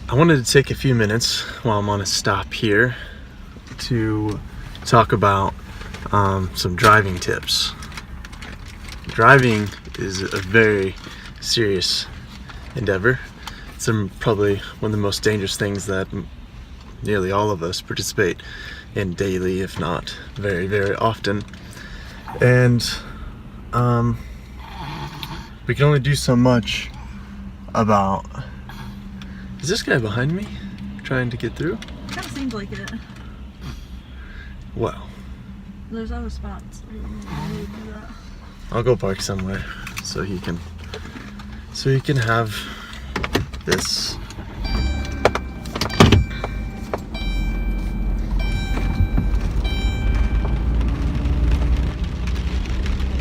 I wanted to take a few minutes while I'm on a stop here to talk about some driving tips. Driving is a very serious endeavor. It's probably one of the most dangerous things that nearly all of us participate in daily, if not very, very often. And we can only do so much about... Is this guy behind me trying to get through? Kind of seems like it. Well, there's other spots. I'll go park somewhere so he can have this.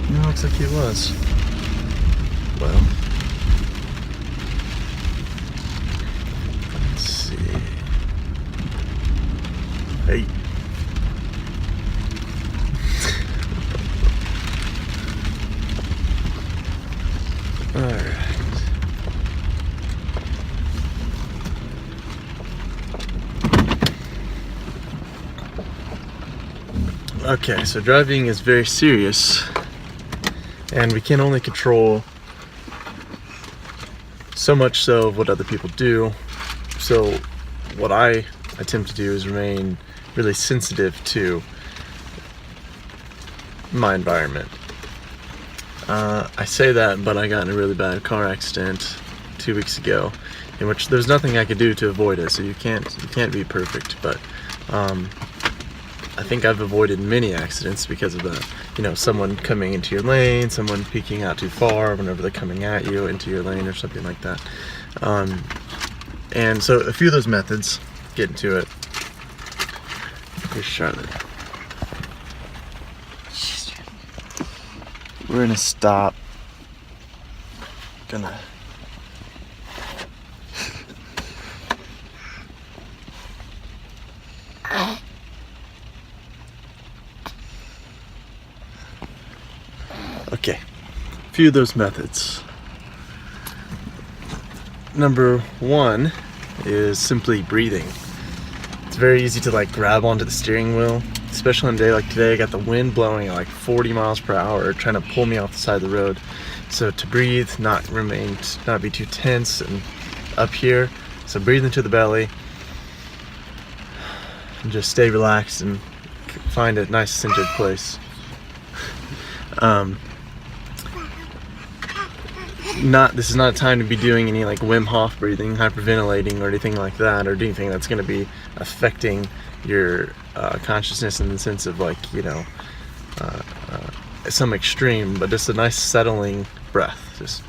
It looks like he was. Well, let's see. Hey. All right. Okay, so driving is very serious, and we can only control so much so of what other people do. So what I attempt to do is remain really sensitive to my environment. I say that, but I got in a really bad car accident 2 weeks ago, in which there's nothing I could do to avoid it. So you can't be perfect, but I think I've avoided many accidents because of that. You know, someone coming into your lane, someone peeking out too far whenever they're coming at you into your lane or something like that. And so a few of those methods, get into it. Here's Charlotte. We're gonna stop. Okay, a few of those methods. Number one is simply breathing. It's very easy to grab onto the steering wheel, especially on a day like today. I got the wind blowing at 40 miles per hour, trying to pull me off the side of the road. So to breathe, not be too tense and up here. So breathe into the belly and just stay relaxed and find a nice centered place. This is not a time to be doing any Wim Hof breathing, hyperventilating, or anything like that, or anything that's going to be affecting your consciousness in the sense of some extreme, but just a nice settling breath. Just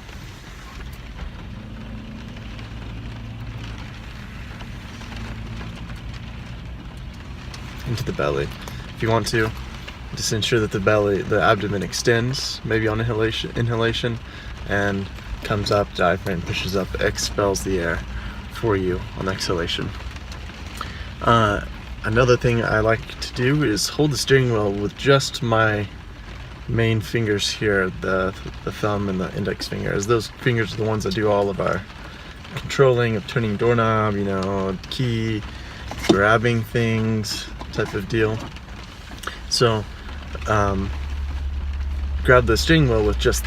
into the belly. If you want to, just ensure that the abdomen extends, maybe on inhalation, and comes up, diaphragm pushes up, expels the air for you on exhalation. Another thing I like to do is hold the steering wheel with just my main fingers here, the thumb and the index finger, as those fingers are the ones that do all of our controlling of turning doorknob, key, grabbing things type of deal. So grab the steering wheel with just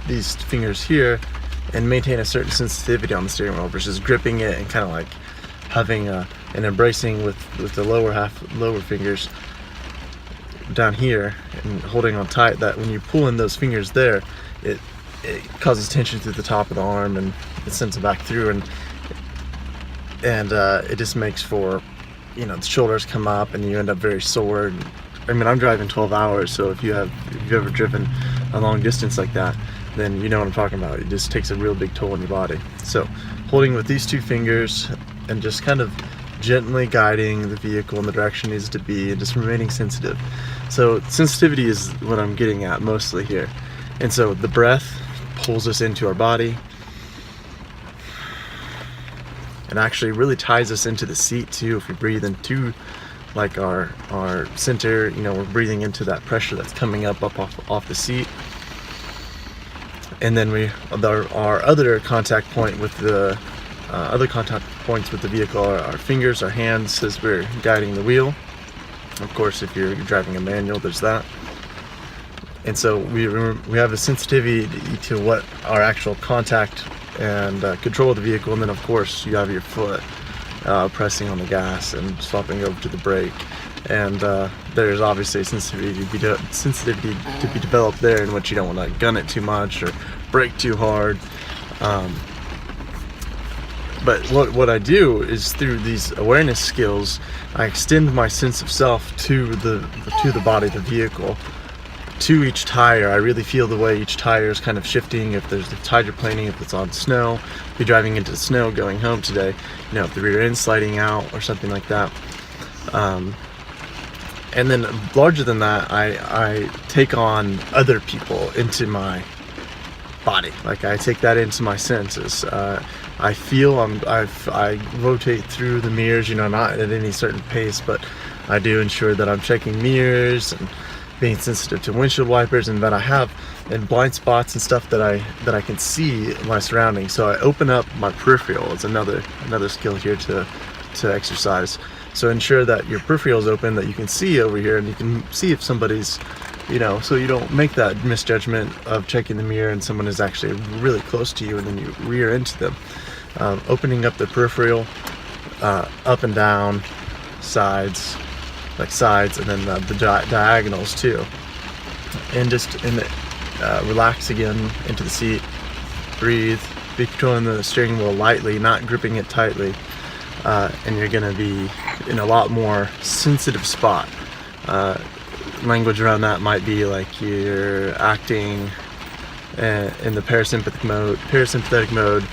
these fingers here and maintain a certain sensitivity on the steering wheel versus gripping it and kind of having and embracing with the lower fingers down here and holding on tight. That when you pull in those fingers there, it causes tension through the top of the arm and it sends it back through, and it just makes for the shoulders come up and you end up very sore. I mean, I'm driving 12 hours, so if you've ever driven a long distance like that, then you know what I'm talking about. It just takes a real big toll on your body. So holding with these two fingers and just kind of gently guiding the vehicle in the direction it needs to be and just remaining sensitive. So sensitivity is what I'm getting at mostly here. And so the breath pulls us into our body and actually really ties us into the seat too. If we breathe into our center, we're breathing into that pressure that's coming up off the seat. And then our other contact point with the other contact points with the vehicle are our fingers, our hands as we're guiding the wheel. Of course, if you're driving a manual, there's that. And so we have a sensitivity to what our actual contact and control of the vehicle, and then of course you have your foot pressing on the gas and swapping over to the brake. And there's obviously a sensitivity to be developed there, in which you don't want to gun it too much or brake too hard. But what I do is, through these awareness skills, I extend my sense of self to the body of the vehicle, to each tire. I really feel the way each tire is kind of shifting. If there's hydroplaning, if it's on snow, if you're driving into the snow going home today, you know, if the rear end's sliding out or something like that. And then larger than that, I take on other people into my body. Like, I take that into my senses. I feel I rotate through the mirrors, you know, not at any certain pace, but I do ensure that I'm checking mirrors and being sensitive to windshield wipers, and that I have and blind spots and stuff that I can see my surroundings. So I open up my peripheral. It's another skill here to exercise. So ensure that your peripheral is open, that you can see over here, and you can see if somebody's, you know, so you don't make that misjudgment of checking the mirror and someone is actually really close to you and then you rear into them. Opening up the peripheral, up and down, sides, and then the diagonals too. And just relax again into the seat, breathe, be controlling the steering wheel lightly, not gripping it tightly. And you're gonna be in a lot more sensitive spot. Language around that might be like you're acting in the parasympathetic mode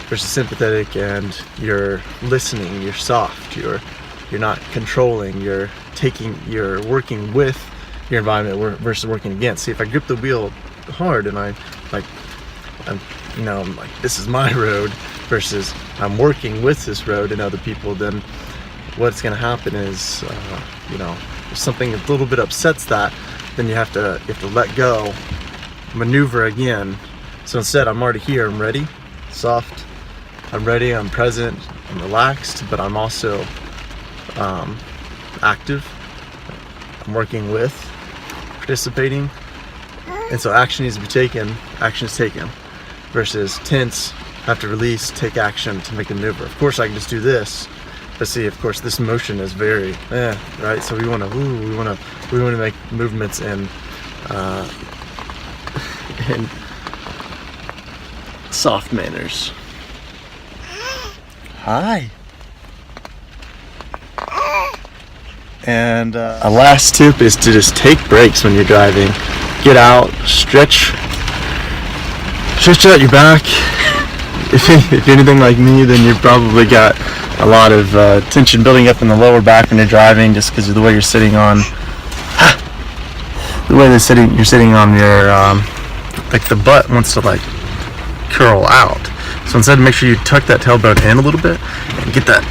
versus sympathetic, and you're listening, you're soft, you're not controlling, you're working with your environment versus working against. See, if I grip the wheel hard and I'm like, this is my road, versus I'm working with this road and other people, then what's going to happen is, if something a little bit upsets that, then you have to let go, maneuver again. So instead, I'm already here, I'm ready, soft, I'm ready, I'm present, I'm relaxed, but I'm also active, I'm working with, participating. And so action needs to be taken, action is taken, versus tense, have to release, take action to make a maneuver. Of course, I can just do this, but see, of course, this motion is very, right? So we want to make movements in soft manners. Hi. And a last tip is to just take breaks when you're driving. Get out, stretch out your back. If you're anything like me, then you've probably got a lot of tension building up in the lower back when you're driving, just because of the way you're sitting on you're sitting on your like the butt wants to like curl out. So instead, make sure you tuck that tailbone in a little bit and get the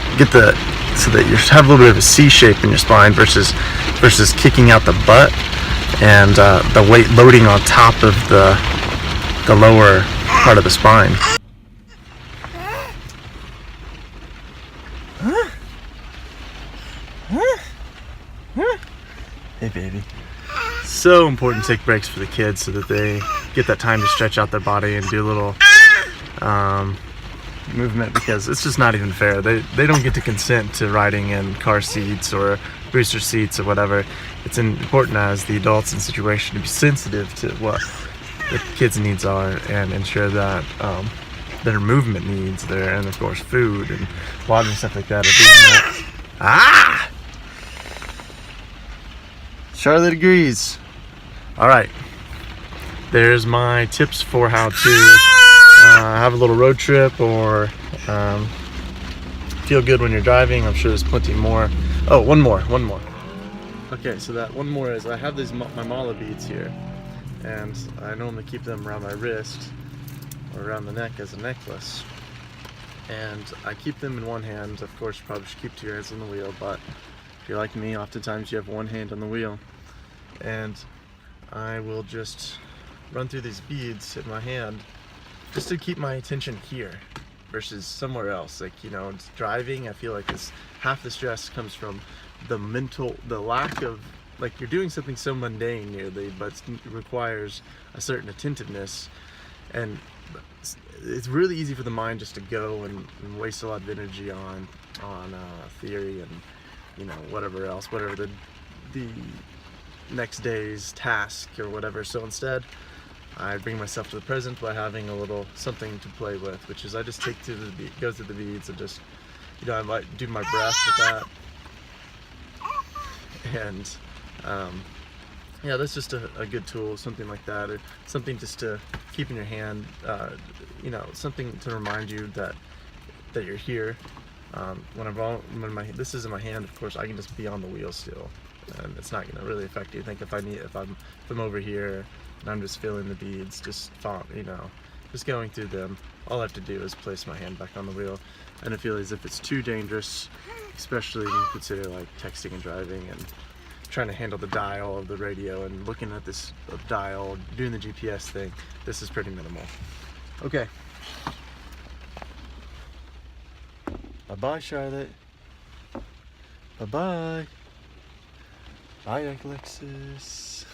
so that you have a little bit of a C shape in your spine versus kicking out the butt and the weight loading on top of the lower part of the spine. Hey baby. So important to take breaks for the kids so that they get that time to stretch out their body and do a little movement, because it's just not even fair. They don't get to consent to riding in car seats or booster seats or whatever. It's important as the adults in the situation to be sensitive to what the kids' needs are and ensure that their movement needs there, and of course food and water and stuff like that are being met. Charlotte agrees. Alright, there's my tips for how to have a little road trip or feel good when you're driving. I'm sure there's plenty more. Oh, one more. Okay, so that one more is I have these my mala beads here, and I normally keep them around my wrist or around the neck as a necklace, and I keep them in one hand. Of course, you probably should keep two hands on the wheel, but if you're like me, oftentimes you have one hand on the wheel, and I will just run through these beads in my hand just to keep my attention here versus somewhere else. Like, you know, it's driving, I feel like this half the stress comes from the lack of, like, you're doing something so mundane nearly, but it requires a certain attentiveness, and it's really easy for the mind just to go and waste a lot of energy on theory and, you know, whatever else, whatever the next day's task or whatever. So instead, I bring myself to the present by having a little something to play with, which is I just take to the beat, go through the beads, and just, you know, I might do my breath with that, and yeah, that's just a good tool, something like that, or something just to keep in your hand, you know, something to remind you that you're here. When this is in my hand, of course, I can just be on the wheel still, and it's not going to really affect you. I think if I'm over here and I'm just feeling the beads, just going through them, all I have to do is place my hand back on the wheel, and I feel as if it's too dangerous, especially when you consider like texting and driving and trying to handle the dial of the radio and looking at this dial, doing the GPS thing. This is pretty minimal. Okay. Bye-bye, Charlotte. Bye-bye. Bye, Alexis.